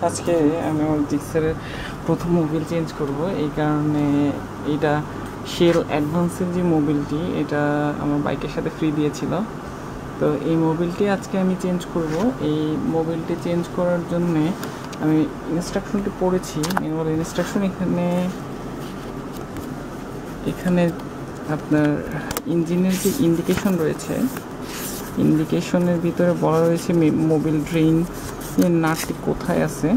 আজকে আমি আমার জিক্সার প্রথম মোবিল চেঞ্জ করব, এই কারণে এটা শেল অ্যাডভান্সের যে মোবিলটি এটা আমার বাইকের সাথে ফ্রি দিয়েছিল। তো এই মোবিলটি আজকে আমি চেঞ্জ করব। এই মোবিলটি চেঞ্জ করার জন্যে আমি ইনস্ট্রাকশনটি পড়েছি, ম্যানুয়াল ইনস্ট্রাকশন। এখানে আপনার ইঞ্জিনের যে ইন্ডিকেশন রয়েছে, ইন্ডিকেশনের ভিতরে বলা রয়েছে মোবিল ড্রেন নাটটি কোথায় আছে।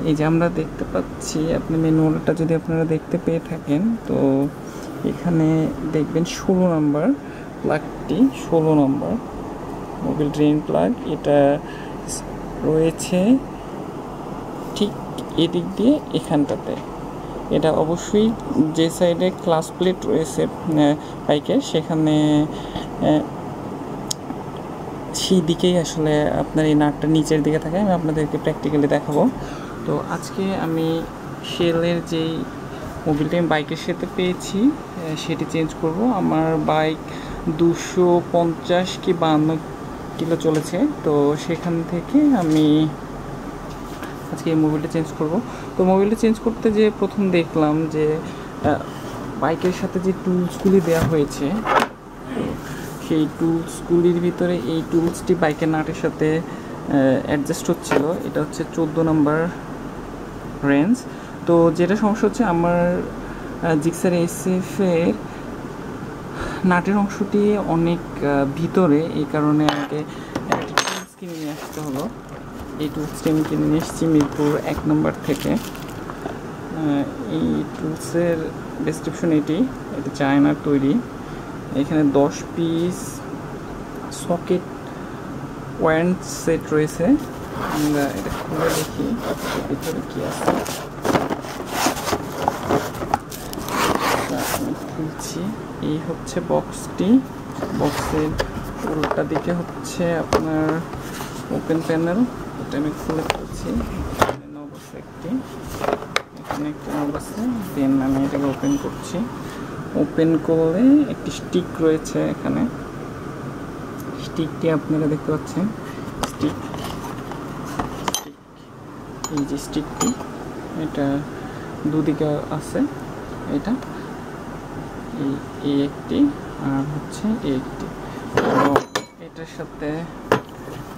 এই যে আমরা দেখতে পাচ্ছি, আপনি ম্যানুয়ালটা যদি আপনারা দেখতে পেয়ে থাকেন তো এখানে দেখবেন 16 নম্বর প্লাগটি, 16 নম্বর মোবিল ড্রেন প্লাগ। এটা রয়েছে ঠিক এদিক দিয়ে এখানটাতে। এটা অবশ্যই যে সাইডে ক্লাস প্লেট রয়েছে বাইকে সেখানে সেই দিকেই আসলে আপনার এই নাটটা নিচের দিকে থাকে। আমি আপনাদেরকে প্র্যাকটিক্যালি দেখাবো। তো আজকে আমি শেলের যেই মোবিলটা আমি বাইকের সাথে পেয়েছি সেটি চেঞ্জ করব। আমার বাইক 250 কি 52 কিলো চলেছে, তো সেখান থেকে আমি আজকে এই মোবিলটা চেঞ্জ করব। তো মোবিলটা চেঞ্জ করতে যে প্রথম দেখলাম যে বাইকের সাথে যে টুলসগুলি দেওয়া হয়েছে, সেই টুলসগুলির ভিতরে এই টুলসটি বাইকের নাটের সাথে অ্যাডজাস্ট হচ্ছিল। এটা হচ্ছে 14 নম্বর রেঞ্জ। তো যেটা সমস্যা হচ্ছে, আমার জিক্সার এসএফের নাটের অংশটি অনেক ভিতরে, এই কারণে আমাকে একটা টুলস কিনে নিয়ে আসতে হলো। এই টুলসটি আমি কিনে নিয়ে এসেছি মিরপুর 1 নম্বর থেকে। এই টুলসের ডেসক্রিপশন এটা চায়নার তৈরি। এখানে 10 পিস সকেট ওয়্যান্ড সেট রয়েছে। আমরা এটা খুলে দেখি ভিতরে কি আছে। খুলছি, এই হচ্ছে বক্সটি। বক্সের উল্টা দিকে হচ্ছে আপনার ওপেন প্যানেল। এটা আমি খুলে ফেলছি। এখানে নব আছে একটি, এখানে একটা নব আছে। দেন আমি এটাকে ওপেন করছি। ওপেন করলে একটি স্টিক রয়েছে এখানে। স্টিকটি আপনারা দেখতে পাচ্ছেন, স্টিক এই যে স্টিকটি, এটা দুদিকে আছে। এটা এই একটি আর হচ্ছে এই একটি। এটার সাথে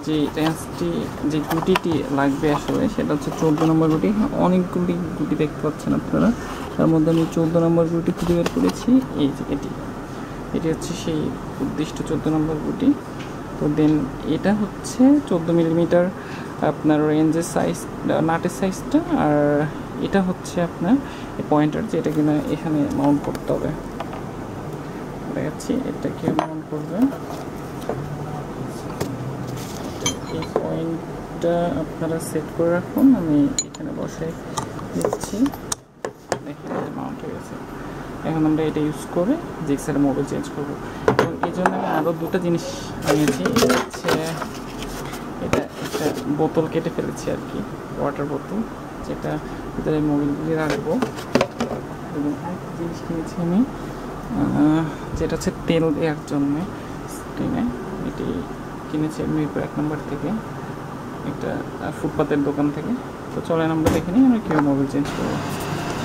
যে রেঞ্জটি, যে গুটিটি লাগবে আসলে সেটা হচ্ছে 14 নম্বর গুটি। অনেকগুলি গুটি দেখতে পাচ্ছেন আপনারা, তার মধ্যে আমি 14 নম্বর গুটি খুঁজে বের করেছি। এই যে এটি হচ্ছে সেই উদ্দিষ্ট 14 নম্বর গুটি। তো দেন এটা হচ্ছে 14 মিলিমিটার আপনার রেঞ্জের সাইজ, নাটের সাইজটা। আর এটা হচ্ছে আপনার পয়েন্টার, যেটা কিনা এখানে মাউন্ট করতে হবে। দেখাচ্ছি এটাকে মাউন্ট করবেন। এই পয়েন্টটা আপনারা সেট করে রাখুন, আমি এখানে বসে দিচ্ছি। দেখেন এটা মাউন্ট হয়ে গেছে। এখন আমরা এটা ইউজ করে জিক্সার মোবিল চেঞ্জ করবো। এবং এই জন্য আমি আরও দুটো জিনিস নিয়েছি। এটা হচ্ছে এটা একটা বোতল কেটে ফেলেছি আর কি, ওয়াটার বোতল, যেটা ভিতরে মোবিলগুলি রাখবো। এবং আরেকটা জিনিস কিনেছি আমি, যেটা হচ্ছে তেল দেওয়ার জন্য স্ক্রিনে। এটি কিনেছি মিরপুর 1 নম্বর থেকে, একটা ফুটপাতের দোকান থেকে। তো চলেন আমরা দেখে নিই আমরা কীভাবে মোবিল চেঞ্জ করবো।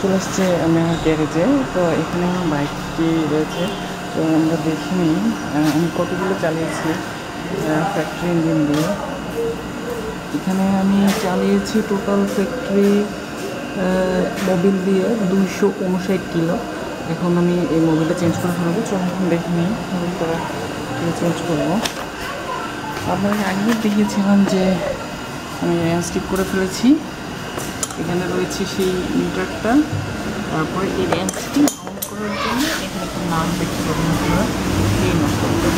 চলে আসছে আমি আমার গ্যারেজে। তো এখানে আমার বাইকটি রয়েছে। তো আমরা দেখে নিই আমি কতগুলো চালিয়েছি ফ্যাক্টরি ইঞ্জিন দিয়ে। এখানে আমি চালিয়েছি টোটাল ফ্যাক্টরি মোবিল দিয়ে 259 কিলো। এখন আমি এই মোবিলটা চেঞ্জ করে ফেলবো। চল এখন দেখে নিই মোবিলটা চেঞ্জ করবো। আপনাকে আগে দেখিয়েছিলাম যে আমি রেঞ্জ ঠিক করে ফেলেছি। এখানে রয়েছে সেই মিটারটা। তারপরে এই রেঞ্জটি অন করার জন্য এখানে একটা নাট দেখতে পাবেন আপনারা, এই নাটটা।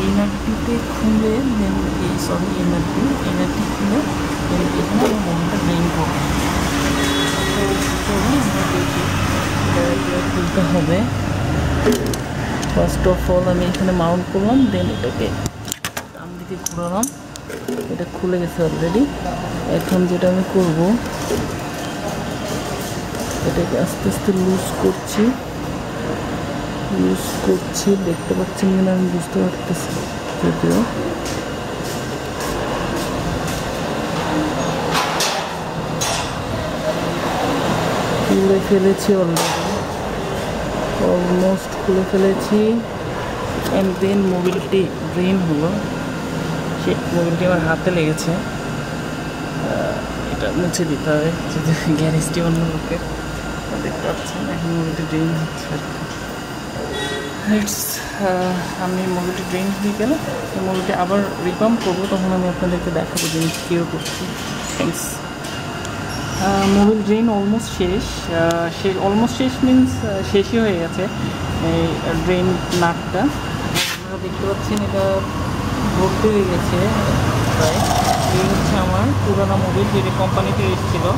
এই নাটটিতে খুলে দেন এই নাটটি খুলে এখানে আমার মোবিলটা ড্রেন করবো। আমরা দেখি খুলতে হবে। ফার্স্ট অফ অল আমি এখানে মাউন্ট করলাম, দেন এটাকে ডান দিকে ঘোরালাম। এটা খুলে গেছে অলরেডি। এখন যেটা আমি করব, এটাকে আস্তে আস্তে লুজ করছি। দেখতে পাচ্ছেন কিনা আমি বুঝতে পারতেছি, যদিও খুলে ফেলেছি অলমোস্ট খুলে ফেলেছি। অ্যান্ড দেন মোবিলটি ড্রেন হলো, সে মোবিলটি আমার হাতে লেগেছে, এটা মুছে দিতে হবে যদি গ্যারেজটি অন্য লোকের, দেখতে পাচ্ছেন। এখন মোবিলটি ড্রেন হচ্ছে আর কি। আমি মোবিলটি ড্রেন হয়ে গেলে মোবিলটি আবার রিপাম্প করবো, তখন আমি আপনাদেরকে দেখাবো জিনিস কীভাবে করছি। থ্যাংকস। মোবিল ড্রেন অলমোস্ট শেষ। অলমোস্ট শেষ মিনস শেষই হয়ে গেছে। এই ড্রেন নাটটা আপনারা দেখতে পাচ্ছেন, এটা ভর্তি হয়ে গেছে প্রায়। এই হচ্ছে আমার পুরোনো মোবিল, যেটি কোম্পানিতে এসেছিলো।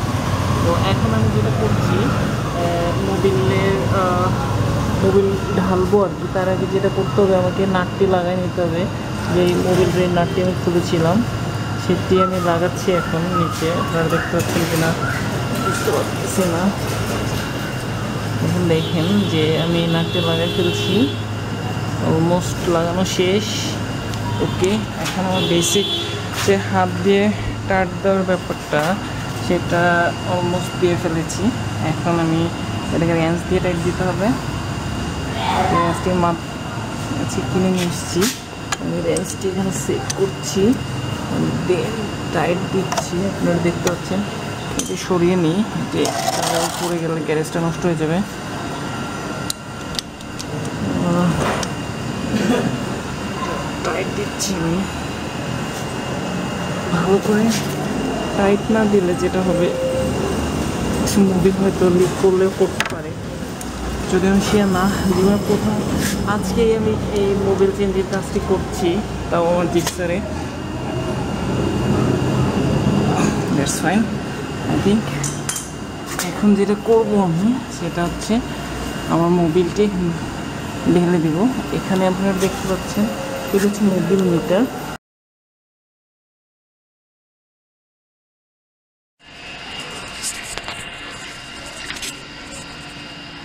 তো এখন আমি যেটা করছি, মোবিল ঢালবো আর কি। তার আগে যেটা করতে হবে, আমাকে নাটটি লাগাই নিতে হবে। যে মোবিল ড্রেন নাটটি আমি খুলেছিলাম, সেটি আমি লাগাচ্ছি এখন নিচে। আপনারা দেখতে পাচ্ছেন কিনা বুঝতে পারতেছি না। এখন দেখেন যে আমি নাটটি লাগাই ফেলছি, অলমোস্ট লাগানো শেষ। ওকে, এখন আমার বেসিক যে হাত দিয়ে টাট দেওয়ার ব্যাপারটা, সেটা অলমোস্ট দিয়ে ফেলেছি। এখন আমি এটাকে রেঞ্জ দিয়ে টাইট দিতে হবে। রেঞ্জটি কিনে নিয়ে এসেছি, আমি রেঞ্জটি এখানে সেট করছি, দেন টাইট দিচ্ছি। আপনারা দেখতে পাচ্ছেন, এটি সরিয়ে নিই, এটি পড়ে গেলে গ্যারেজটা নষ্ট হয়ে যাবে। টাইট দিচ্ছি আমি ভালো করে। টাইট না দিলে যেটা হবে, মোবিল হয়তো লিক করলেও করতে পারে। যদি আমি সে না, জীবনের প্রথম আজকেই আমি এই মোবিল চেঞ্জের কাজটি করছি, তাও আমার জিক্সারে। That's fine. আই থিঙ্ক এখন যেটা করব আমি, সেটা হচ্ছে আমার মোবিলটি ঢেলে দিব। এখানে আপনারা দেখতে পাচ্ছেন, এটা হচ্ছে মোবিল মিটার।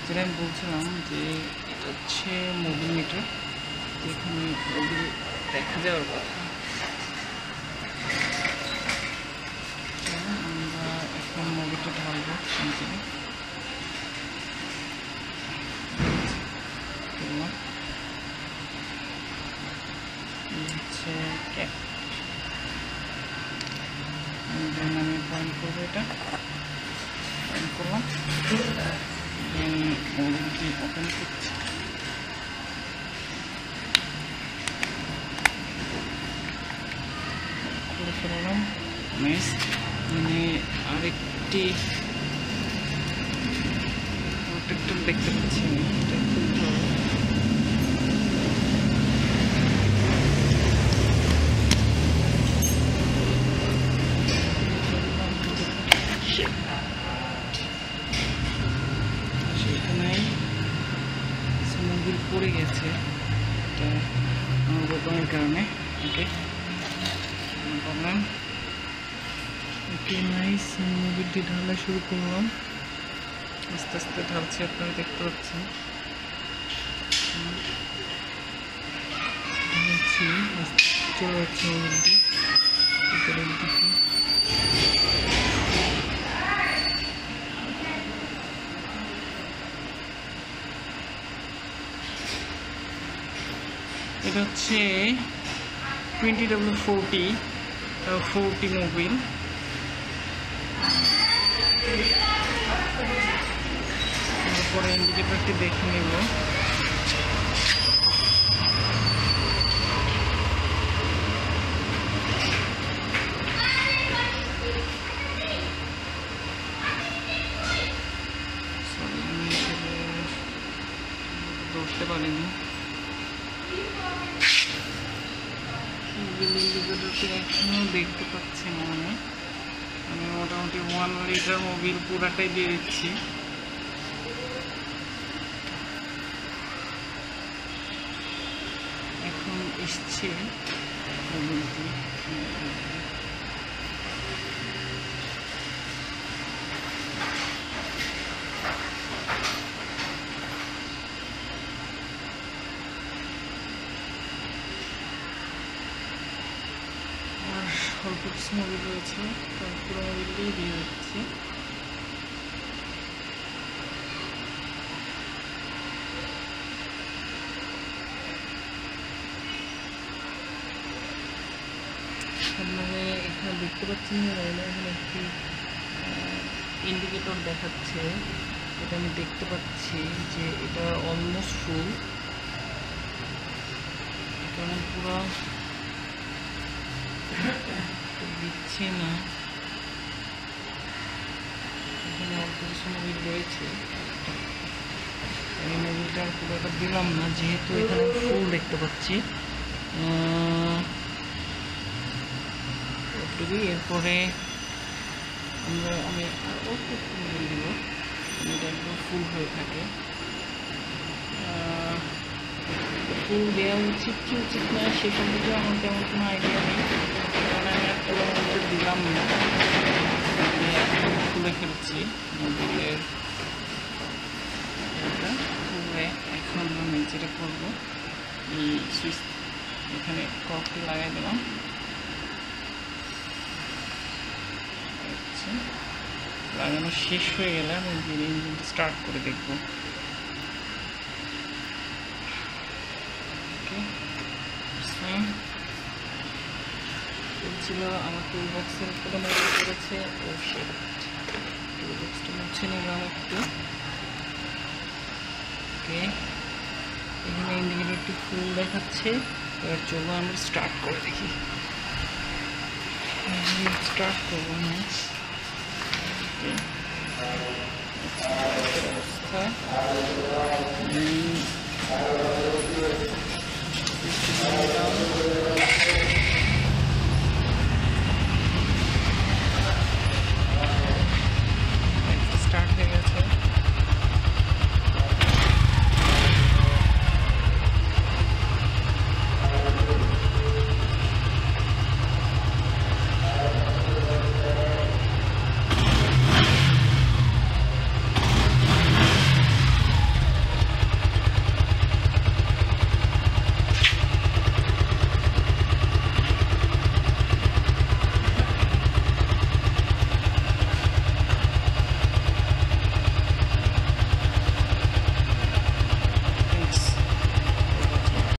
যেটা আমি বলছিলাম যে এটা হচ্ছে মোবিল মিটার, যেখানে মোবিল দেখা যাওয়ার কথা। আমরা এখন মোবিলটা ঢালবো নিচে। হচ্ছে ক্যাপ, আমি পয়েন্ট করবো, এটা পয়েন্ট করলাম। মোবিলটি ওপেন করছি। করে ফেললাম মেস। মানে আরেকটি প্রোটেক্টর দেখতে পাচ্ছি আমি, এটা খুলতে হবে। মোবিল পড়ে গেছে, এটা আমার বোতামের কারণে। ওকে, নো প্রবলেম। ওকে, নাইস। মোবিলটি ঢালা শুরু করলাম, আস্তে আস্তে ঢালছি, আপনারা দেখতে পাচ্ছেন। ঢালছি, আস্তে চলে যাচ্ছে মোবিলটি উপরের দিকে। এটা হচ্ছে 20W40 মোবিল। তারপরে ইন্ডিকেটরটি দেখে নেব। ধরতে পারিনি ইন্ডিকেটরটি, এখনও দেখতে পাচ্ছি না। আমি মোটামুটি 1 লিটার মোবিল পুরাটাই দিয়ে দিচ্ছি। এখন এসছে মোবিলটি। অল্প কিছু মোবিল রয়েছে, পুরো মোবিলটাই দিয়ে দিচ্ছি। আপনারা এখানে দেখতে পাচ্ছেন এখানে একটি ইন্ডিকেটর দেখাচ্ছে। এটা আমি দেখতে পাচ্ছি যে এটা অলমোস্ট ফুল, কারণ পুরো দিচ্ছে না। এখানে অল্প কিছু মোবিল রয়েছে, এই মোবিলটার পুরোটা দিলাম না যেহেতু এখানে ফুল দেখতে পাচ্ছি। এরপরে আমি অল্প ফুল দিব, এটা একদম ফুল হয়ে থাকে। ফুল দেওয়া উচিত কি উচিত না সে সম্পর্কে আমার তেমন কোনো আইডিয়া নেই, কারণ আমি আর পুরো মোবিল দিলাম না, খুলে ফেলছি মোবিলের খুলে। এখন আমি যেটা করবো এই সুইচ এখানে কর্কটি লাগাই দিলাম। লাগানো শেষ হয়ে গেলে আমি ইঞ্জিনটা স্টার্ট করে দেখব। ছিল আমার টুল বক্সের উপরে মনে করেছে, ও শিট, টুল বক্সটা মুছে নিলাম একটু। ওকে, এখানে ইন্ডিকেটরটি ফুল দেখাচ্ছে। এবার চলো আমরা স্টার্ট করে দেখি। স্টার্ট করবো না, অবস্থা